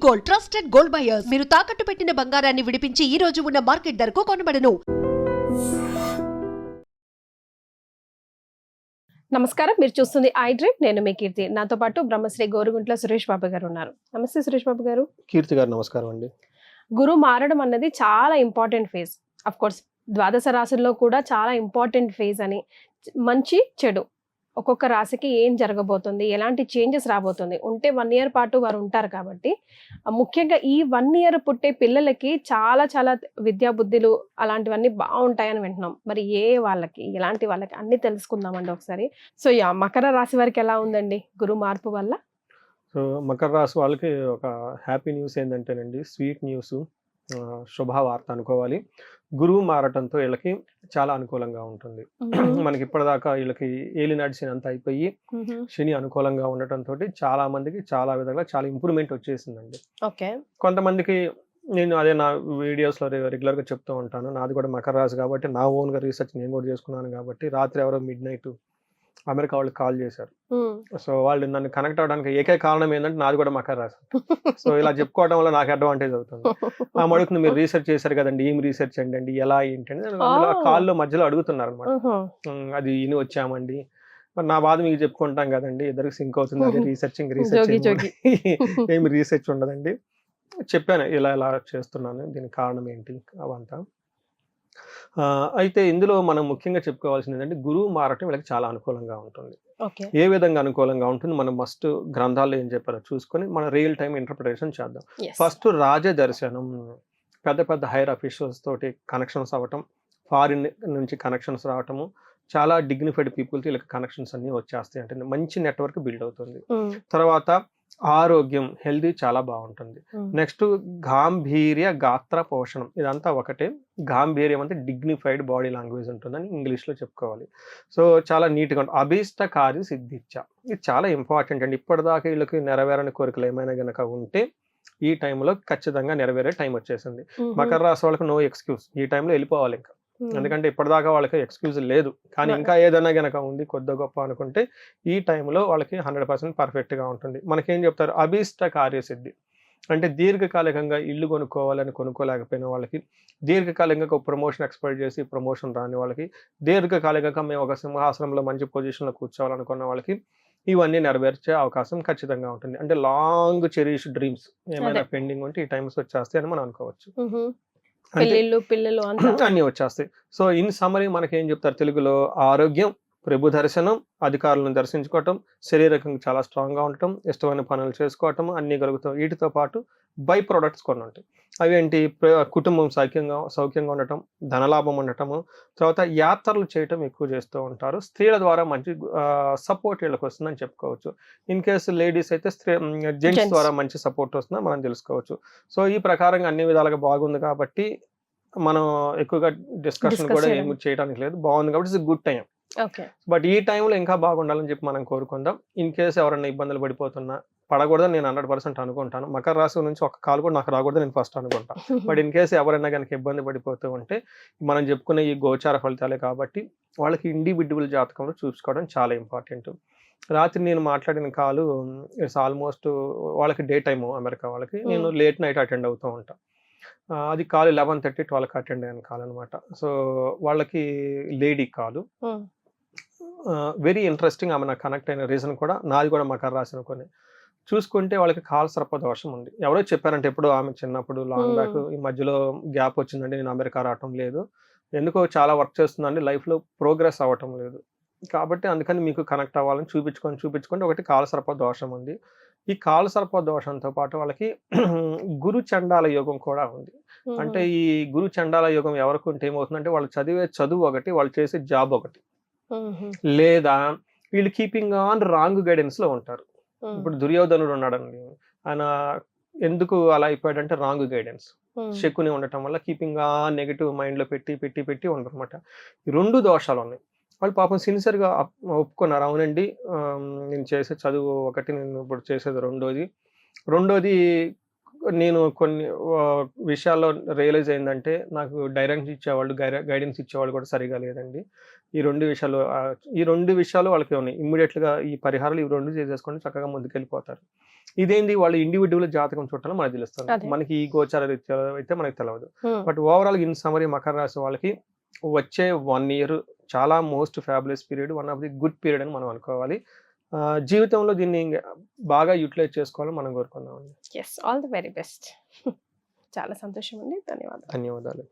Gold, trusted gold buyers. మీరు తాకట్టు పెట్టిన బంగారాన్ని విడిపించి ఈ రోజు ఉన్న మార్కెట్ ధరకు కొనబడను. నమస్కారం, మీరు చూస్తుంది ఐ డ్రీమ్. నేను మీ కీర్తి. నాతో పాటు బ్రహ్మశ్రీ గోరుగుంట్ల సురేష్ బాబు గారు ఉన్నారు. నమస్తే సురేష్ బాబు గారు. కీర్తి గారు నమస్కారం అండి. గురు మారడం అన్నది చాలా ఇంపార్టెంట్ ఫేజ్. అఫ్ కోర్స్ ద్వాదశ రాశుల్లో కూడా చాలా ఇంపార్టెంట్ ఫేజ్ అని. మంచి చెడు ఒక్కొక్క రాశికి ఏం జరగబోతుంది, ఎలాంటి చేంజెస్ రాబోతుంది, ఉంటే 1 year పాటు వారు ఉంటారు కాబట్టి ముఖ్యంగా ఈ 1 year పుట్టే పిల్లలకి చాలా చాలా విద్యా బుద్ధులు అలాంటివన్నీ బాగుంటాయని వింటున్నాం. మరి వాళ్ళకి ఎలాంటి వాళ్ళకి అన్ని తెలుసుకుందామండి ఒకసారి. సో మకర రాశి వారికి ఎలా ఉందండి గురు మార్పు వల్ల? సో మకర రాశి వాళ్ళకి ఒక హ్యాపీ న్యూస్ ఏంటంటేనండి, స్వీట్ న్యూస్, శుభవార్త అనుకోవాలి. గురువు మారటంతో వీళ్ళకి చాలా అనుకూలంగా ఉంటుంది. మనకి ఇప్పటిదాకా వీళ్ళకి ఏలినాటి శని అంతా అయిపోయి శని అనుకూలంగా ఉండటంతో చాలా మందికి చాలా విధంగా చాలా ఇంప్రూవ్మెంట్ వచ్చేసిందండి. ఓకే, కొంతమందికి నేను అదే నా వీడియోస్లో రెగ్యులర్గా చెప్తూ ఉంటాను. నాది కూడా మకర రాశి కాబట్టి నా ఓన్గా రీసెర్చ్ నేను కూడా చేసుకున్నాను కాబట్టి రాత్రి ఎవరో midnight అమెరికా వాళ్ళు కాల్ చేశారు. సో వాళ్ళు నన్ను కనెక్ట్ అవ్వడానికి ఏకైక కారణం ఏంటంటే నాది కూడా మకర రాశి. సో ఇలా చెప్పుకోవడం వల్ల నాకు అడ్వాంటేజ్ అవుతుంది. ఆ మడుకుని మీరు రీసెర్చ్ చేశారు కదండి, ఏం రీసెర్చ్ అండి, ఎలా ఏంటండి కాల్లో మధ్యలో అడుగుతున్నారు అనమాట. అది ఇని వచ్చామండి, మరి నా బాధ మీకు చెప్పుకుంటాం కదండి, ఇద్దరికి సింక్ అవుతుంది. అది రీసెర్చ్ ఏమి రీసెర్చ్ ఉండదండి. చెప్పాను ఇలా ఇలా చేస్తున్నాను, దీనికి కారణం ఏంటి అవంతా. అయితే ఇందులో మనం ముఖ్యంగా చెప్పుకోవాల్సింది ఏంటంటే గురువు మారటం వీళ్ళకి చాలా అనుకూలంగా ఉంటుంది. ఏ విధంగా అనుకూలంగా ఉంటుంది మనం మస్ట్ గ్రంథాల్లో ఏం చెప్పారో చూసుకొని మన రియల్ టైం ఇంటర్ప్రిటేషన్ చేద్దాం. ఫస్ట్ రాజదర్శనం, పెద్ద పెద్ద హైర్ అఫీషియల్స్ తోటి కనెక్షన్స్ అవ్వటం, ఫారిన్ నుంచి కనెక్షన్స్ రావటము, చాలా డిగ్నిఫైడ్ పీపుల్తో వీళ్ళకి కనెక్షన్స్ అన్ని వచ్చేస్తాయి. అంటే మంచి నెట్వర్క్ బిల్డ్ అవుతుంది. తర్వాత ఆరోగ్యం, హెల్దీ చాలా బాగుంటుంది. నెక్స్ట్ గాంభీర్య గాత్ర పోషణం, ఇదంతా ఒకటే. గాంభీర్యం అంటే డిగ్నిఫైడ్ బాడీ లాంగ్వేజ్ ఉంటుందని ఇంగ్లీష్లో చెప్పుకోవాలి. సో చాలా నీట్గా ఉంటుంది. అభీష్టకారి సిద్ధిచ్చ, ఇది చాలా ఇంపార్టెంట్ అండి. ఇప్పటిదాకా వీళ్ళకి నెరవేరని కోరికలు ఏమైనా గనక ఉంటే ఈ టైంలో ఖచ్చితంగా నెరవేరే టైం వచ్చేసింది. మకర రాశి వాళ్ళకి నో ఎక్స్క్యూజ్, ఈ టైంలో వెళ్ళిపోవాలి ఇంకా. ఎందుకంటే ఇప్పటిదాకా వాళ్ళకి ఎక్స్క్యూజ్ లేదు, కానీ ఇంకా ఏదైనా గనక ఉంది కొద్ది గొప్ప అనుకుంటే ఈ టైంలో వాళ్ళకి 100% పర్ఫెక్ట్గా ఉంటుంది. మనకేం చెప్తారు, అభీష్ట కార్యసిద్ధి అంటే దీర్ఘకాలికంగా ఇల్లు కొనుక్కోవాలని కొనుక్కోలేకపోయిన వాళ్ళకి, దీర్ఘకాలికంగా ఒక ప్రమోషన్ ఎక్స్పెక్ట్ చేసి ప్రమోషన్ రాని వాళ్ళకి, దీర్ఘకాలికంగా మేము ఒక సింహాసనంలో మంచి పొజిషన్లో కూర్చోవాలనుకున్న వాళ్ళకి ఇవన్నీ నెరవేర్చే అవకాశం ఖచ్చితంగా ఉంటుంది. అంటే లాంగ్ చెరిష్ డ్రీమ్స్ ఏమైనా పెండింగ్ ఉంటే ఈ టైమ్స్ వచ్చేస్తాయి అని మనం అనుకోవచ్చు. పిల్లలు అన్ని వచ్చేస్తాయి. సో ఇన్ సమరీ మనకేం చెప్తారు తెలుగులో, ఆరోగ్యం, ప్రభు దర్శనం, అధికారులను దర్శించుకోవటం, శరీరకంగా చాలా స్ట్రాంగ్గా ఉండటం, ఇష్టమైన పనులు చేసుకోవటం అన్నీ కలుగుతాం. వీటితో పాటు బై ప్రొడక్ట్స్ కొన్ని ఉంటాయి. అవేంటి, కుటుంబం సౌఖ్యంగా ఉండటం, ధనలాభం ఉండటము, తర్వాత యాత్రలు చేయటం ఎక్కువ చేస్తూ ఉంటారు. స్త్రీల ద్వారా మంచి సపోర్ట్ వీళ్ళకి వస్తుందని చెప్పుకోవచ్చు. ఇన్ కేసు లేడీస్ అయితే జెంట్స్ ద్వారా మంచి సపోర్ట్ వస్తుందని మనం తెలుసుకోవచ్చు. సో ఈ ప్రకారంగా అన్ని విధాలుగా బాగుంది కాబట్టి మనం ఎక్కువగా డిస్కషన్ కూడా ఏమి చేయడానికి లేదు. బాగుంది కాబట్టి ఇట్స్ గుడ్ టైం. బట్ ఈ టైంలో ఇంకా బాగుండాలని చెప్పి మనం కోరుకుందాం. ఇన్ కేసు ఎవరైనా ఇబ్బందులు పడిపోతున్నా, పడకూడదని నేను 100% అనుకుంటాను. మకర రాశి నుంచి ఒక కాల్ కూడా నాకు రాకూడదు నేను ఫస్ట్ అనుకుంటాను. బట్ ఇన్ కేసు ఎవరైనా కనుక ఇబ్బంది పడిపోతూ ఉంటే మనం చెప్పుకునే ఈ గోచార ఫలితాలే కాబట్టి వాళ్ళకి ఇండివిడ్యువల్ జాతకంలో చూసుకోవడం చాలా ఇంపార్టెంట్. రాత్రి నేను మాట్లాడిన కాలు ఇట్స్ ఆల్మోస్ట్ వాళ్ళకి డే టైము, అమెరికా వాళ్ళకి. నేను లేట్ నైట్ అటెండ్ అవుతూ ఉంటాను. అది కాల్ 11:30, 12కి అటెండ్ అయిన కాల్ అనమాట. సో వాళ్ళకి లేడీ కాలు, వెరీ ఇంట్రెస్టింగ్. ఆమె నాకు కనెక్ట్ అయిన రీజన్ కూడా నాది కూడా మకర రాశి అనుకుని చూసుకుంటే వాళ్ళకి కాల్ సర్ప దోషం ఉంది. ఎవరో చెప్పారంటే ఎప్పుడు ఆమె చిన్నప్పుడు లాంగ్ బ్యాక్, ఈ మధ్యలో గ్యాప్ వచ్చిందండి, నేను అమెరికా రావటం లేదు, ఎందుకో చాలా వర్క్ చేస్తుందండి, లైఫ్లో ప్రోగ్రెస్ అవ్వటం లేదు, కాబట్టి అందుకని మీకు కనెక్ట్ అవ్వాలని చూపించుకొని ఒకటి కాల సర్ప దోషం ఉంది. ఈ కాల సర్ప దోషంతో పాటు వాళ్ళకి గురు చండాల యోగం కూడా ఉంది. అంటే ఈ గురు చండాల యోగం ఎవరికి ఉంటే ఏమవుతుందంటే వాళ్ళు చదివే చదువు ఒకటి, వాళ్ళు చేసే జాబ్ ఒకటి, లేదా వీళ్ళు కీపింగ్ ఆన్ రాంగ్ గైడెన్స్ లో ఉంటారు. ఇప్పుడు దుర్యోధనుడు ఉన్నాడండి, ఆయన ఎందుకు అలా అయిపోయాడంటే రాంగ్ గైడెన్స్, శకుని ఉండటం వల్ల కీపింగ్ ఆన్ నెగిటివ్ మైండ్ లో పెట్టి ఉండరు అనమాట. ఈ 2 దోషాలు ఉన్నాయి. వాళ్ళు పాపం సిన్సియర్గా ఒప్పుకున్నారు, అవునండి నేను చేసే చదువు ఒకటి, నేను ఇప్పుడు చేసేది రెండోది నేను కొన్ని విషయాల్లో రియలైజ్ అయిందంటే నాకు గైడెన్స్ ఇచ్చేవాళ్ళు కూడా సరిగా లేదండి. ఈ రెండు విషయాలు వాళ్ళకి ఉన్నాయి. ఇమ్మీడియట్గా ఈ పరిహారాలు ఇవి 2 చేసేసుకొని చక్కగా ముందుకెళ్ళిపోతారు. ఇదేంది వాళ్ళు ఇండివిజువల్ జాతకం చుట్టాలో మనకు తెలుస్తుంది. అదే. మనకి ఈ గోచార రీత్యా అయితే మనకు తెలియదు. Hmm. But overall in summary Makar రాశి వాళ్ళకి వచ్చే 1 year చాలా most fabulous period, one of the good period అని మనం అనుకోవాలి. జీవితంలో దీన్ని బాగా యూటిలైజ్ చేసుకోవాలని మనం కోరుకుందాం. Yes, all the very best. చాలా సంతోషం అండి, ధన్యవాదాలు. ధన్యవాదాలు.